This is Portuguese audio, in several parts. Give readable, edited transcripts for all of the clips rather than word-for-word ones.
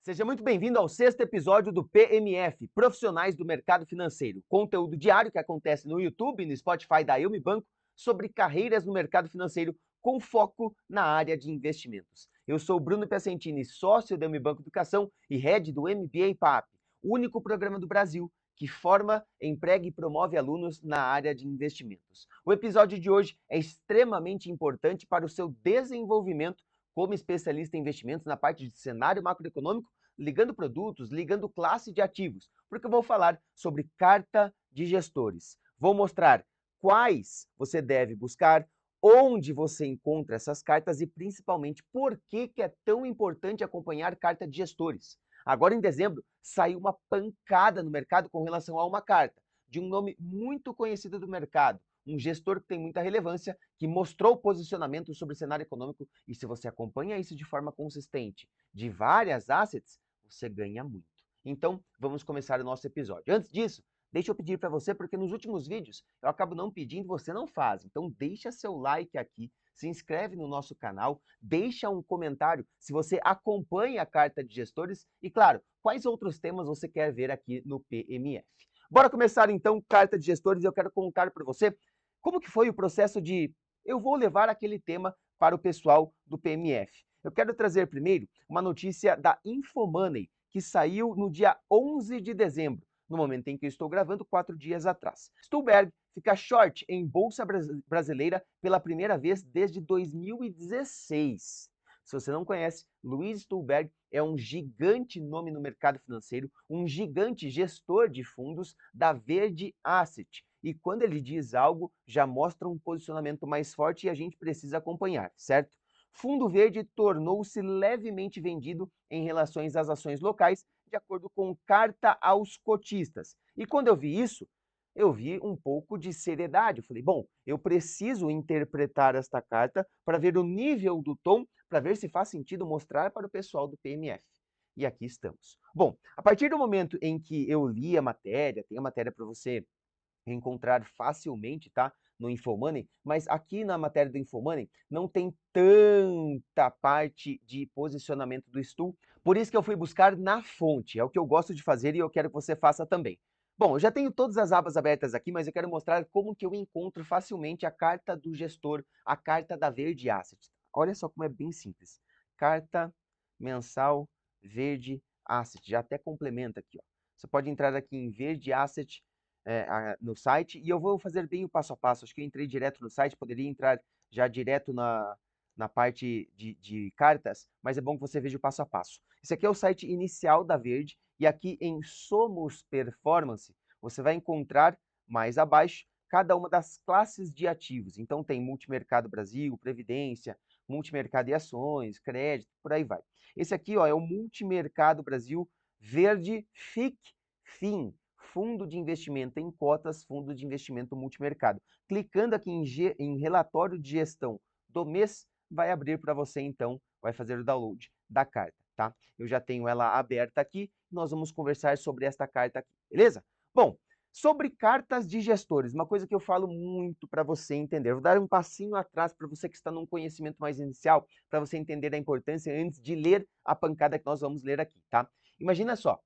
Seja muito bem-vindo ao sexto episódio do PMF, Profissionais do Mercado Financeiro, conteúdo diário que acontece no YouTube e no Spotify da Eu Me Banco sobre carreiras no mercado financeiro com foco na área de investimentos. Eu sou o Bruno Piacentini, sócio da Eu Me Banco Educação e head do MBA PAP, o único programa do Brasil que forma, emprega e promove alunos na área de investimentos. O episódio de hoje é extremamente importante para o seu desenvolvimento como especialista em investimentos na parte de cenário macroeconômico, ligando produtos, ligando classe de ativos, porque eu vou falar sobre carta de gestores. Vou mostrar quais você deve buscar, onde você encontra essas cartas e principalmente por que é tão importante acompanhar carta de gestores. Agora em dezembro saiu uma pancada no mercado com relação a uma carta de um nome muito conhecido do mercado, um gestor que tem muita relevância, que mostrou posicionamento sobre o cenário econômico, e se você acompanha isso de forma consistente, de várias assets, você ganha muito. Então, vamos começar o nosso episódio. Antes disso, deixa eu pedir para você, porque nos últimos vídeos eu acabo não pedindo, você não faz. Então, deixa seu like aqui, se inscreve no nosso canal, deixa um comentário se você acompanha a carta de gestores e, claro, quais outros temas você quer ver aqui no PMF. Bora começar então carta de gestores e eu quero contar para você como que foi o processo de eu vou levar aquele tema para o pessoal do PMF. Eu quero trazer primeiro uma notícia da Infomoney, que saiu no dia 11 de dezembro, no momento em que eu estou gravando, 4 dias atrás. Stuhlberg fica short em Bolsa Brasileira pela primeira vez desde 2016. Se você não conhece, Luiz Stuhlberg é um gigante nome no mercado financeiro, um gigante gestor de fundos da Verde Asset. E quando ele diz algo, já mostra um posicionamento mais forte e a gente precisa acompanhar, certo? Fundo Verde tornou-se levemente vendido em relação às ações locais, de acordo com carta aos cotistas. E quando eu vi isso, eu vi um pouco de seriedade. Eu falei, bom, eu preciso interpretar esta carta para ver o nível do tom, para ver se faz sentido mostrar para o pessoal do PMF. E aqui estamos. Bom, a partir do momento em que eu li a matéria, tem a matéria para você encontrar facilmente, tá? No Infomoney, mas aqui na matéria do Infomoney não tem tanta parte de posicionamento do stool, por isso que eu fui buscar na fonte, é o que eu gosto de fazer e eu quero que você faça também. Bom, eu já tenho todas as abas abertas aqui, mas eu quero mostrar como que eu encontro facilmente a carta do gestor, a carta da Verde Asset. Olha só como é bem simples. Carta mensal Verde Asset, já até complementa aqui, ó. Você pode entrar aqui em Verde Asset no site e eu vou fazer bem o passo a passo. Acho que eu entrei direto no site, poderia entrar já direto na parte de cartas, mas é bom que você veja o passo a passo. Esse aqui é o site inicial da Verde e aqui em Somos Performance você vai encontrar mais abaixo cada uma das classes de ativos. Então tem Multimercado Brasil, Previdência, Multimercado e Ações, Crédito, por aí vai. Esse aqui ó, é o Multimercado Brasil Verde FIC-FIM. Fundo de investimento em cotas, fundo de investimento multimercado. Clicando aqui em relatório de gestão do mês, vai abrir para você então, vai fazer o download da carta, tá? Eu já tenho ela aberta aqui, nós vamos conversar sobre esta carta aqui, beleza? Bom, sobre cartas de gestores, uma coisa que eu falo muito para você entender, vou dar um passinho atrás para você que está num conhecimento mais inicial, para você entender a importância antes de ler a pancada que nós vamos ler aqui, tá? Imagina só,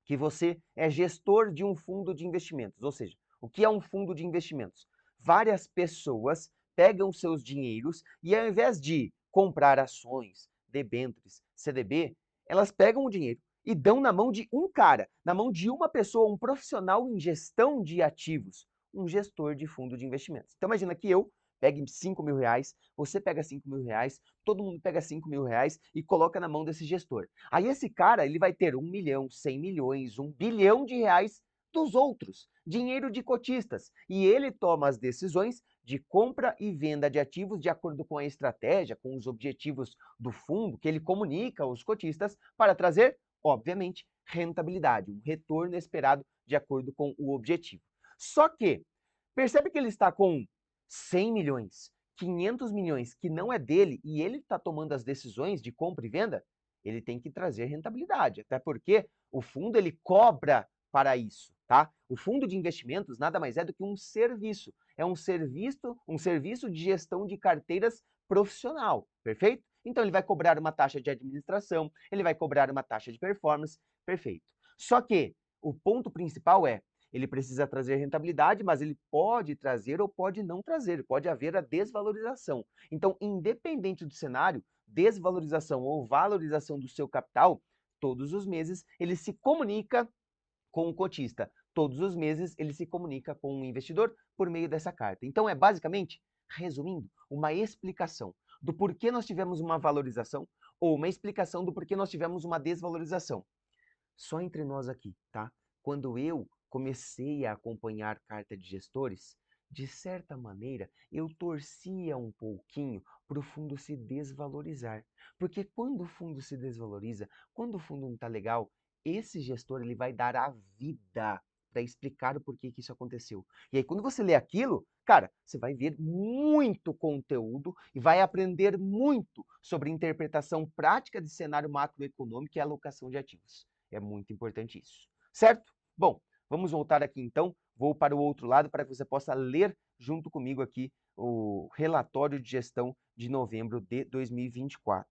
que você é gestor de um fundo de investimentos. Ou seja, o que é um fundo de investimentos? Várias pessoas pegam seus dinheiros e ao invés de comprar ações, debêntures, CDB, elas pegam o dinheiro e dão na mão de um cara, na mão de uma pessoa, um profissional em gestão de ativos, um gestor de fundo de investimentos. Então imagina que eu pegue R$ 5.000, você pega R$ 5.000, todo mundo pega R$ 5.000 e coloca na mão desse gestor. Aí esse cara ele vai ter 1 milhão, 100 milhões, 1 bilhão de reais dos outros, dinheiro de cotistas. E ele toma as decisões de compra e venda de ativos de acordo com a estratégia, com os objetivos do fundo, que ele comunica aos cotistas para trazer, obviamente, rentabilidade, um retorno esperado de acordo com o objetivo. Só que, percebe que ele está com 100 milhões, 500 milhões que não é dele e ele está tomando as decisões de compra e venda, ele tem que trazer rentabilidade, até porque o fundo ele cobra para isso, tá? O fundo de investimentos nada mais é do que um serviço, é um serviço de gestão de carteiras profissional, perfeito? Então ele vai cobrar uma taxa de administração, ele vai cobrar uma taxa de performance, perfeito. Só que o ponto principal é, ele precisa trazer rentabilidade, mas ele pode trazer ou pode não trazer, pode haver a desvalorização. Então, independente do cenário, desvalorização ou valorização do seu capital, todos os meses ele se comunica com o cotista. Todos os meses ele se comunica com o investidor por meio dessa carta. Então é basicamente, resumindo, uma explicação do porquê nós tivemos uma valorização ou uma explicação do porquê nós tivemos uma desvalorização. Só entre nós aqui, tá? Quando eu comecei a acompanhar carta de gestores, de certa maneira, eu torcia um pouquinho para o fundo se desvalorizar. Porque quando o fundo se desvaloriza, quando o fundo não está legal, esse gestor ele vai dar a vida para explicar o porquê que isso aconteceu. E aí, quando você lê aquilo, cara, você vai ver muito conteúdo e vai aprender muito sobre interpretação prática de cenário macroeconômico e alocação de ativos. É muito importante isso, certo? Bom, vamos voltar aqui então. Vou para o outro lado para que você possa ler junto comigo aqui o relatório de gestão de novembro de 2024.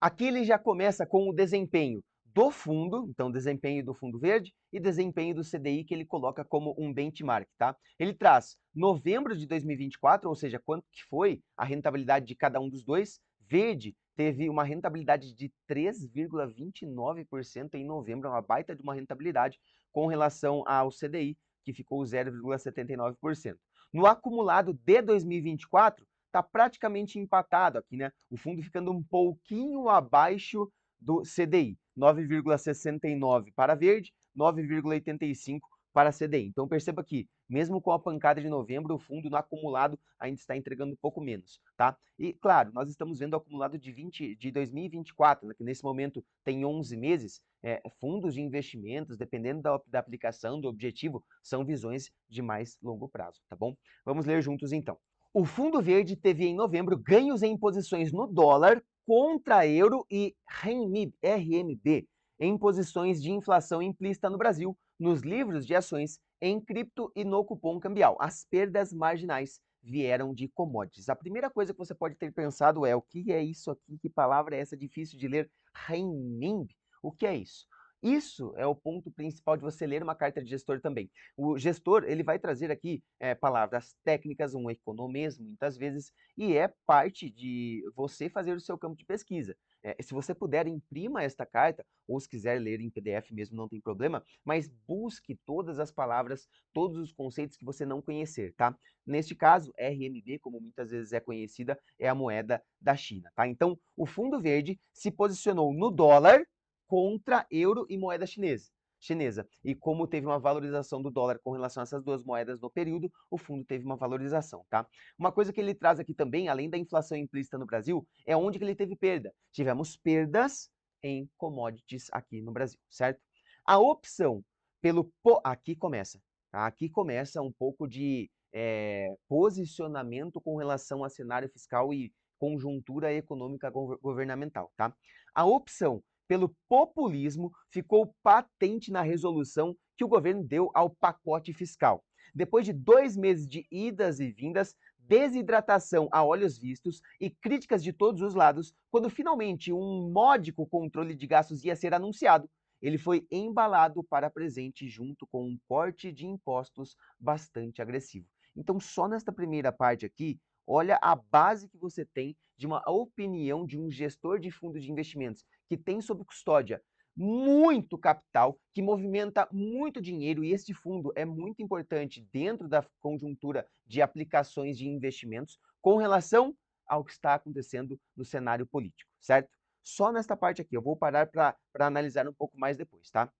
Aqui ele já começa com o desempenho do fundo, então desempenho do fundo verde e desempenho do CDI que ele coloca como um benchmark, tá? Ele traz novembro de 2024, ou seja, quanto que foi a rentabilidade de cada um dos dois. Verde teve uma rentabilidade de 3,29% em novembro, uma baita de uma rentabilidade com relação ao CDI, que ficou 0,79%. No acumulado de 2024, está praticamente empatado aqui, né? O fundo ficando um pouquinho abaixo do CDI, 9,69 para verde, 9,85 para CDI. Então perceba que, mesmo com a pancada de novembro, o fundo no acumulado ainda está entregando um pouco menos, tá? E claro, nós estamos vendo o acumulado de 2024, né, que nesse momento tem 11 meses, fundos de investimentos, dependendo da aplicação, do objetivo, são visões de mais longo prazo, tá bom? Vamos ler juntos então. O Fundo Verde teve em novembro ganhos em posições no dólar contra euro e RMB, em posições de inflação implícita no Brasil, nos livros de ações, em cripto e no cupom cambial. As perdas marginais vieram de commodities. A primeira coisa que você pode ter pensado é: o que é isso aqui? Que palavra é essa difícil de ler? Renminbi? O que é isso? Isso é o ponto principal de você ler uma carta de gestor também. O gestor ele vai trazer aqui palavras técnicas, um economês, muitas vezes, e é parte de você fazer o seu campo de pesquisa. Se você puder, imprima esta carta, ou se quiser ler em PDF mesmo, não tem problema, mas busque todas as palavras, todos os conceitos que você não conhecer, tá? Neste caso, RMB, como muitas vezes é conhecida, é a moeda da China, tá? Então, o Fundo Verde se posicionou no dólar contra euro e moeda chinesa. E como teve uma valorização do dólar com relação a essas duas moedas no período, o fundo teve uma valorização, tá? Uma coisa que ele traz aqui também, além da inflação implícita no Brasil, é onde que ele teve perda. Tivemos perdas em commodities aqui no Brasil, certo? A opção pelo... Aqui começa, tá? Aqui começa um pouco de posicionamento com relação a cenário fiscal e conjuntura econômica governamental, tá? A opção pelo populismo ficou patente na resolução que o governo deu ao pacote fiscal. Depois de 2 meses de idas e vindas, desidratação a olhos vistos e críticas de todos os lados, quando finalmente um módico controle de gastos ia ser anunciado, ele foi embalado para presente junto com um corte de impostos bastante agressivo. Então, só nesta primeira parte aqui, olha a base que você tem de uma opinião de um gestor de fundo de investimentos que tem sob custódia muito capital, que movimenta muito dinheiro, e este fundo é muito importante dentro da conjuntura de aplicações de investimentos com relação ao que está acontecendo no cenário político, certo? Só nesta parte aqui, eu vou parar para analisar um pouco mais depois, tá?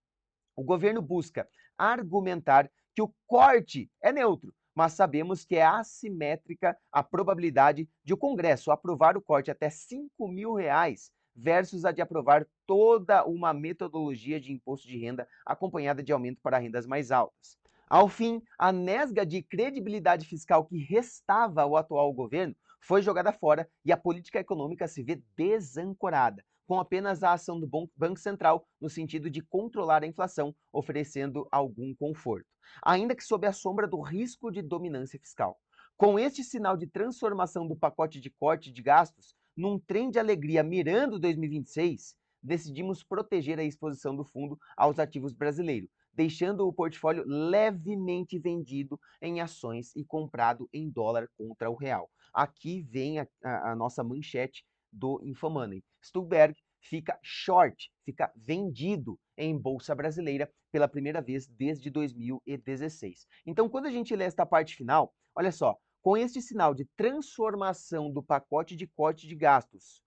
O governo busca argumentar que o corte é neutro, mas sabemos que é assimétrica a probabilidade de o Congresso aprovar o corte até R$ 5.000 versus a de aprovar toda uma metodologia de imposto de renda acompanhada de aumento para rendas mais altas. Ao fim, a nesga de credibilidade fiscal que restava ao atual governo foi jogada fora e a política econômica se vê desancorada, com apenas a ação do Banco Central no sentido de controlar a inflação, oferecendo algum conforto, ainda que sob a sombra do risco de dominância fiscal. Com este sinal de transformação do pacote de corte de gastos, num trem de alegria mirando 2026, decidimos proteger a exposição do fundo aos ativos brasileiros, deixando o portfólio levemente vendido em ações e comprado em dólar contra o real. Aqui vem a nossa manchete do Infomoney. Stuberg fica short, fica vendido em bolsa brasileira pela primeira vez desde 2016. Então, quando a gente lê esta parte final, olha só, com este sinal de transformação do pacote de corte de gastos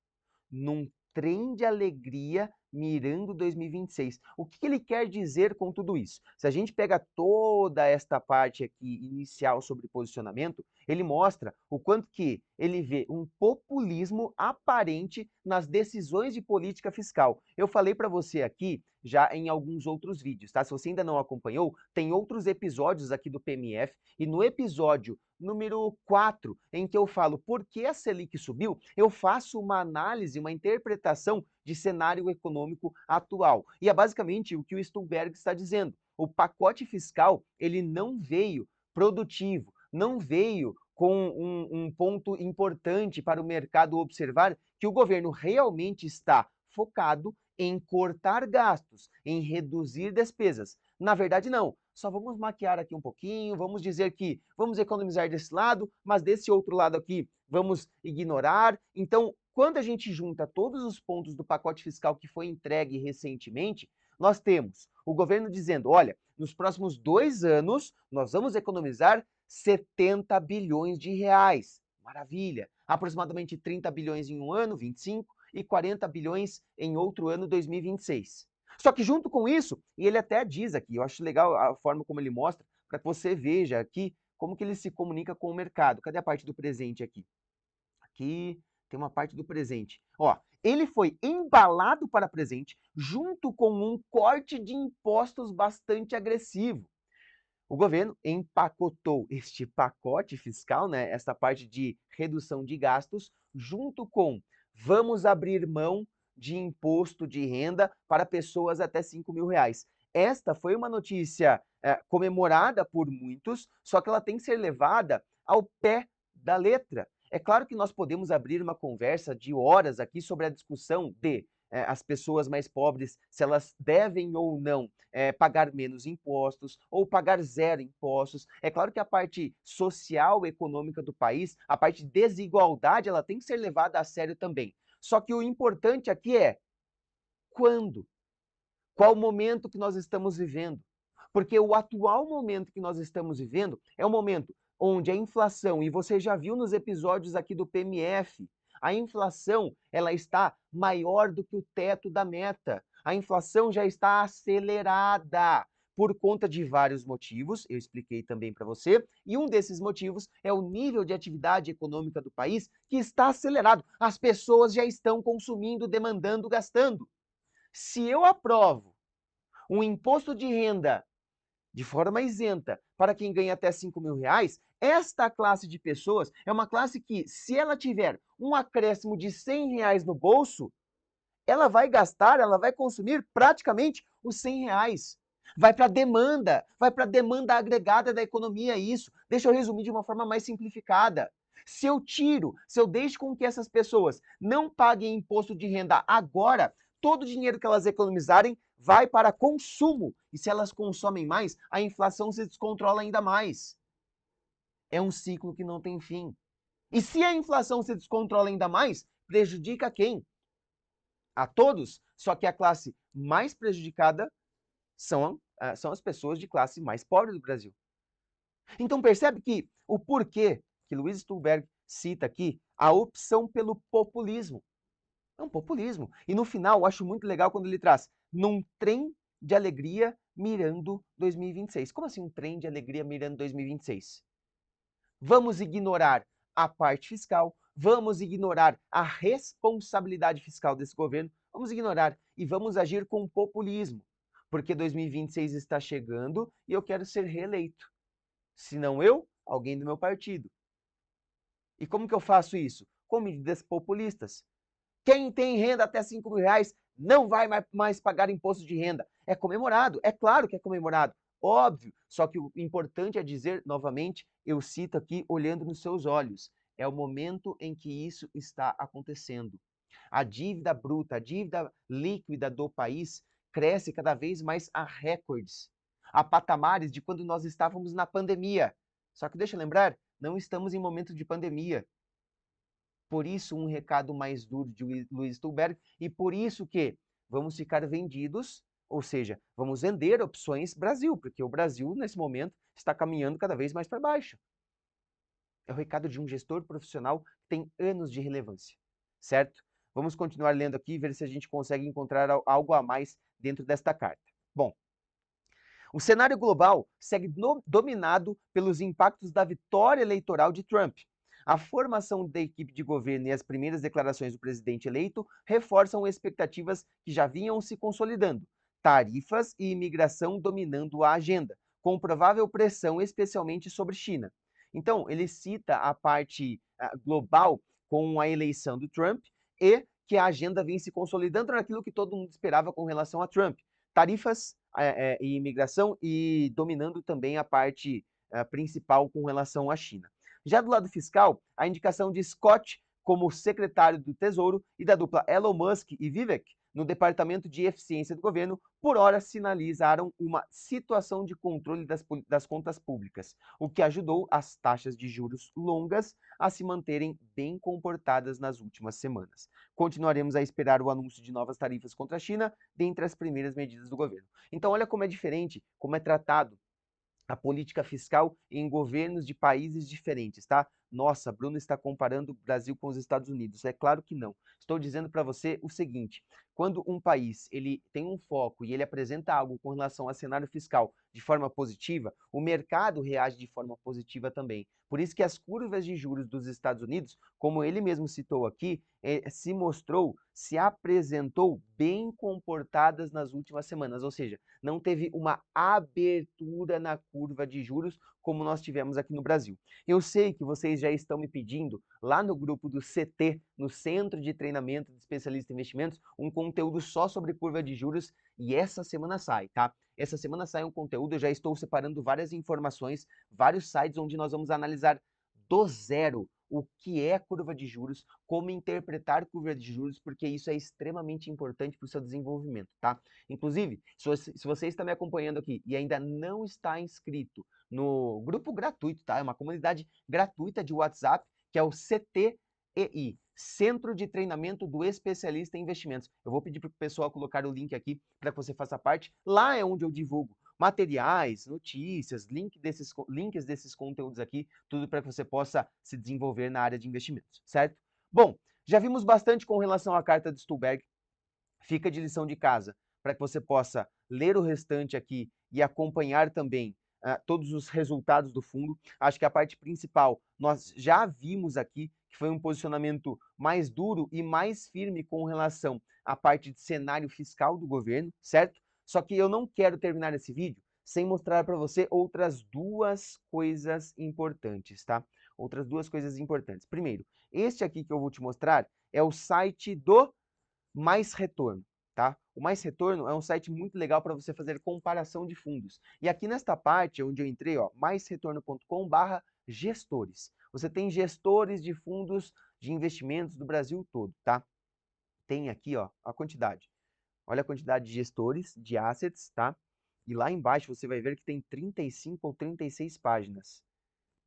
num trem de alegria mirando 2026. O que ele quer dizer com tudo isso? Se a gente pega toda esta parte aqui inicial sobre posicionamento, ele mostra o quanto que ele vê um populismo aparente nas decisões de política fiscal. Eu falei para você aqui já em alguns outros vídeos, tá? Se você ainda não acompanhou, tem outros episódios aqui do PMF e no episódio número 4, em que eu falo por que a Selic subiu, eu faço uma análise, uma interpretação de cenário econômico atual. E é basicamente o que o Stuberg está dizendo. O pacote fiscal, ele não veio produtivo, não veio com um ponto importante para o mercado observar que o governo realmente está focado em cortar gastos, em reduzir despesas. Na verdade, não. Só vamos maquiar aqui um pouquinho, vamos dizer que vamos economizar desse lado, mas desse outro lado aqui vamos ignorar. Então, quando a gente junta todos os pontos do pacote fiscal que foi entregue recentemente, nós temos o governo dizendo, olha, nos próximos 2 anos nós vamos economizar 70 bilhões de reais. Maravilha! Aproximadamente 30 bilhões em um ano, 25, e 40 bilhões em outro ano, 2026. Só que junto com isso, e ele até diz aqui, eu acho legal a forma como ele mostra, para que você veja aqui como que ele se comunica com o mercado. Cadê a parte do presente aqui? Aqui tem uma parte do presente. Ó, ele foi embalado para presente junto com um corte de impostos bastante agressivo. O governo empacotou este pacote fiscal, né, essa parte de redução de gastos, junto com vamos abrir mão de imposto de renda para pessoas até 5 mil reais. Esta foi uma notícia comemorada por muitos, só que ela tem que ser levada ao pé da letra. É claro que nós podemos abrir uma conversa de horas aqui sobre a discussão de as pessoas mais pobres, se elas devem ou não pagar menos impostos ou pagar zero impostos. É claro que a parte social e econômica do país, a parte de desigualdade, ela tem que ser levada a sério também. Só que o importante aqui é quando? Qual o momento que nós estamos vivendo? Porque o atual momento que nós estamos vivendo é um momento onde a inflação, e você já viu nos episódios aqui do PMF, a inflação ela está maior do que o teto da meta. A inflação já está acelerada por conta de vários motivos, eu expliquei também para você, e um desses motivos é o nível de atividade econômica do país que está acelerado. As pessoas já estão consumindo, demandando, gastando. Se eu aprovo um imposto de renda de forma isenta para quem ganha até 5 mil reais, esta classe de pessoas é uma classe que, se ela tiver um acréscimo de 100 reais no bolso, ela vai gastar, ela vai consumir praticamente os 100 reais. Vai para a demanda agregada da economia isso. Deixa eu resumir de uma forma mais simplificada. Se eu deixo com que essas pessoas não paguem imposto de renda agora, todo o dinheiro que elas economizarem vai para consumo. E se elas consomem mais, a inflação se descontrola ainda mais. É um ciclo que não tem fim. E se a inflação se descontrola ainda mais, prejudica quem? A todos, só que a classe mais prejudicada são as pessoas de classe mais pobre do Brasil. Então percebe que o porquê que Luiz Stuhlberg cita aqui a opção pelo populismo. É um populismo. E no final, eu acho muito legal quando ele traz num trem de alegria mirando 2026. Como assim um trem de alegria mirando 2026? Vamos ignorar a parte fiscal, vamos ignorar a responsabilidade fiscal desse governo, vamos ignorar e vamos agir com populismo, porque 2026 está chegando e eu quero ser reeleito. Se não eu, alguém do meu partido. E como que eu faço isso? Com medidas populistas. Quem tem renda até 5 mil reais não vai mais pagar imposto de renda. É comemorado, é claro que é comemorado, óbvio. Só que o importante é dizer, novamente, eu cito aqui olhando nos seus olhos, É o momento em que isso está acontecendo. A dívida bruta, a dívida líquida do país cresce cada vez mais a recordes, a patamares de quando nós estávamos na pandemia. Só que deixa eu lembrar, não estamos em momento de pandemia. Por isso, um recado mais duro de Luiz Stuhlberg, e por isso que vamos ficar vendidos, ou seja, vamos vender opções Brasil, porque o Brasil, nesse momento, está caminhando cada vez mais para baixo. É o recado de um gestor profissional que tem anos de relevância, certo? Vamos continuar lendo aqui e ver se a gente consegue encontrar algo a mais dentro desta carta. Bom, o cenário global segue dominado pelos impactos da vitória eleitoral de Trump. A formação da equipe de governo e as primeiras declarações do presidente eleito reforçam expectativas que já vinham se consolidando. Tarifas e imigração dominando a agenda, com provável pressão especialmente sobre China. Então, ele cita a parte global com a eleição do Trump e que a agenda vem se consolidando naquilo que todo mundo esperava com relação a Trump. Tarifas e imigração e dominando também a parte principal com relação à China. Já do lado fiscal, a indicação de Scott como secretário do Tesouro e da dupla Elon Musk e Vivek no Departamento de Eficiência do Governo, por hora sinalizaram uma situação de controle das contas públicas, o que ajudou as taxas de juros longas a se manterem bem comportadas nas últimas semanas. Continuaremos a esperar o anúncio de novas tarifas contra a China, dentre as primeiras medidas do governo. Então, olha como é diferente, como é tratado a política fiscal em governos de países diferentes, tá? Nossa, Bruno está comparando o Brasil com os Estados Unidos. É claro que não. Estou dizendo para você o seguinte: quando um país ele tem um foco e ele apresenta algo com relação ao cenário fiscal de forma positiva, o mercado reage de forma positiva também. Por isso que as curvas de juros dos Estados Unidos, como ele mesmo citou aqui, se apresentou bem comportadas nas últimas semanas, ou seja, não teve uma abertura na curva de juros como nós tivemos aqui no Brasil. Eu sei que vocês já estão me pedindo lá no grupo do CT, no Centro de Treinamento de Especialistas em Investimentos, um conteúdo só sobre curva de juros e essa semana sai, tá? Essa semana sai um conteúdo, eu já estou separando várias informações, vários sites onde nós vamos analisar do zero o que é curva de juros, como interpretar curva de juros, porque isso é extremamente importante para o seu desenvolvimento, tá? Inclusive, se você está me acompanhando aqui e ainda não está inscrito no grupo gratuito, tá? É uma comunidade gratuita de WhatsApp, que é o CTEI, Centro de Treinamento do Especialista em Investimentos. Eu vou pedir para o pessoal colocar o link aqui para que você faça parte. Lá é onde eu divulgo materiais, notícias, links desses conteúdos aqui, tudo para que você possa se desenvolver na área de investimentos, certo? Bom, já vimos bastante com relação à carta de Stuhlberg. Fica de lição de casa para que você possa ler o restante aqui e acompanhar também todos os resultados do fundo. Acho que a parte principal nós já vimos aqui, que foi um posicionamento mais duro e mais firme com relação à parte de cenário fiscal do governo, certo? Só que eu não quero terminar esse vídeo sem mostrar para você outras duas coisas importantes, tá? Outras duas coisas importantes. Primeiro, este aqui que eu vou te mostrar é o site do Mais Retorno, tá? O Mais Retorno é um site muito legal para você fazer comparação de fundos. E aqui nesta parte onde eu entrei, ó, maisretorno.com/gestores. Você tem gestores de fundos de investimentos do Brasil todo, tá? Tem aqui, ó, a quantidade. Olha a quantidade de gestores, de assets, tá? E lá embaixo você vai ver que tem 35 ou 36 páginas.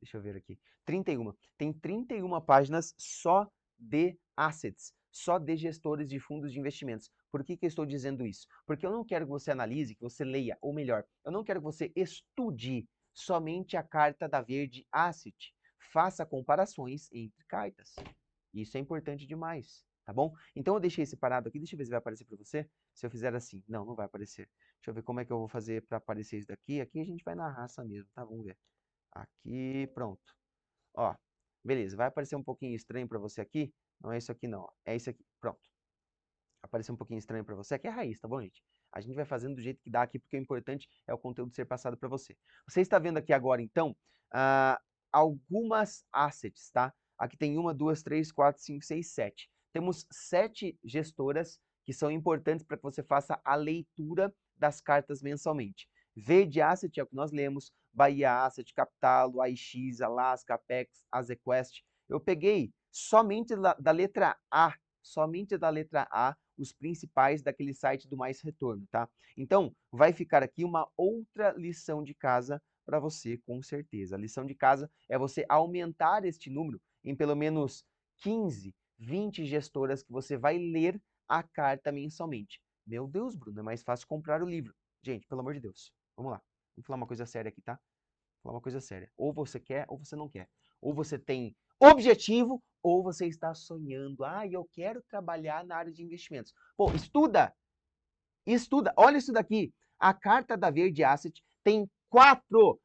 Deixa eu ver aqui. 31. Tem 31 páginas só de assets, só de gestores de fundos de investimentos. Por que eu estou dizendo isso? Porque eu não quero que você analise, que você leia, ou melhor, eu não quero que você estude somente a carta da Verde Asset. Faça comparações entre cartas. Isso é importante demais, tá bom? Então eu deixei separado aqui, deixa eu ver se vai aparecer para você. Se eu fizer assim, não vai aparecer. Deixa eu ver como é que eu vou fazer para aparecer isso daqui. Aqui a gente vai na raça mesmo, tá? Vamos ver. Aqui, pronto. Ó, beleza, vai aparecer um pouquinho estranho para você aqui. Não é isso aqui não, ó. É isso aqui, pronto. Apareceu um pouquinho estranho para você, aqui é a raiz, tá bom, gente? A gente vai fazendo do jeito que dá aqui, porque o importante é o conteúdo ser passado para você. Você está vendo aqui agora, então, algumas assets, tá? Aqui tem 1, 2, 3, 4, 5, 6, 7. Temos 7 gestoras que são importantes para que você faça a leitura das cartas mensalmente. Verde Asset é o que nós lemos, Bahia Asset, Capitalo, AIX, Alaska, Apex, Azequest eu peguei somente da letra A, os principais daquele site do Mais Retorno, tá? Então, vai ficar aqui uma outra lição de casa para você, com certeza. A lição de casa é você aumentar este número em pelo menos 15, 20 gestoras que você vai ler a carta mensalmente. Meu Deus, Bruno, é mais fácil comprar o livro. Gente, pelo amor de Deus, vamos lá. Vamos falar uma coisa séria aqui, tá? Vou falar uma coisa séria. Ou você quer ou você não quer. Ou você tem objetivo ou você está sonhando. Ah, eu quero trabalhar na área de investimentos. Pô, estuda! Estuda! Olha isso daqui. A carta da Verde Asset tem quatro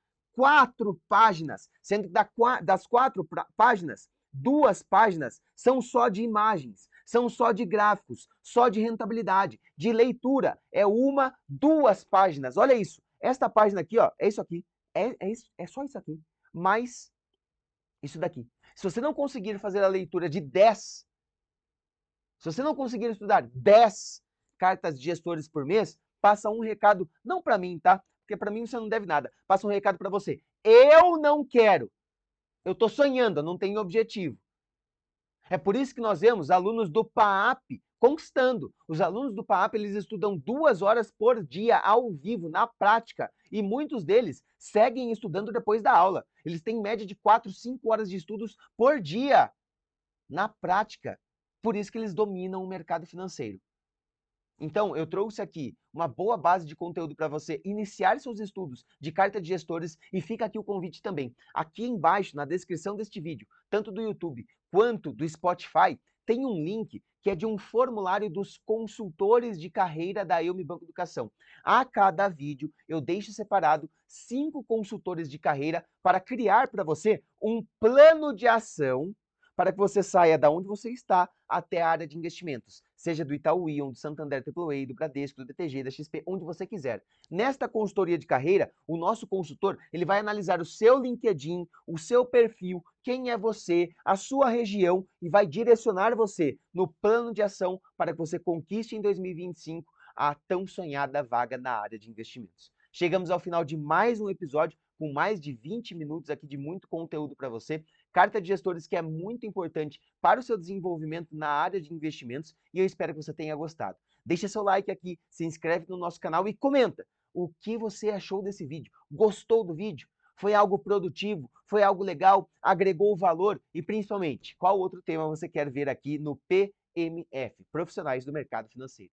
páginas, sendo que das 4 páginas, 2 páginas são só de imagens, são só de gráficos, só de rentabilidade, de leitura. É 2 páginas. Olha isso. Esta página aqui, ó, é isso aqui. É só isso aqui. Mas isso daqui. Se você não conseguir fazer a leitura de 10, se você não conseguir estudar 10 cartas de gestores por mês, passa um recado, não para mim, tá? Porque para mim você não deve nada. Passa um recado para você. Eu não quero. Eu estou sonhando, eu não tenho objetivo. É por isso que nós vemos alunos do PAAP conquistando. Os alunos do PAAP, eles estudam 2 horas por dia ao vivo, na prática. E muitos deles seguem estudando depois da aula. Eles têm média de 4, 5 horas de estudos por dia, na prática. Por isso que eles dominam o mercado financeiro. Então, eu trouxe aqui uma boa base de conteúdo para você iniciar seus estudos de carta de gestores e fica aqui o convite também. Aqui embaixo, na descrição deste vídeo, tanto do YouTube quanto do Spotify, tem um link que é de um formulário dos consultores de carreira da Eu Me Banco Educação. A cada vídeo, eu deixo separado 5 consultores de carreira para criar para você um plano de ação para que você saia da onde você está até a área de investimentos, seja do Itaú, do Santander AAA, do Bradesco, do BTG, da XP, onde você quiser. Nesta consultoria de carreira, o nosso consultor, ele vai analisar o seu LinkedIn, o seu perfil, quem é você, a sua região e vai direcionar você no plano de ação para que você conquiste em 2025 a tão sonhada vaga na área de investimentos. Chegamos ao final de mais um episódio com mais de 20 minutos aqui de muito conteúdo para você. Carta de gestores que é muito importante para o seu desenvolvimento na área de investimentos e eu espero que você tenha gostado. Deixa seu like aqui, se inscreve no nosso canal e comenta o que você achou desse vídeo. Gostou do vídeo? Foi algo produtivo? Foi algo legal? Agregou valor? E principalmente, qual outro tema você quer ver aqui no PMF, Profissionais do Mercado Financeiro?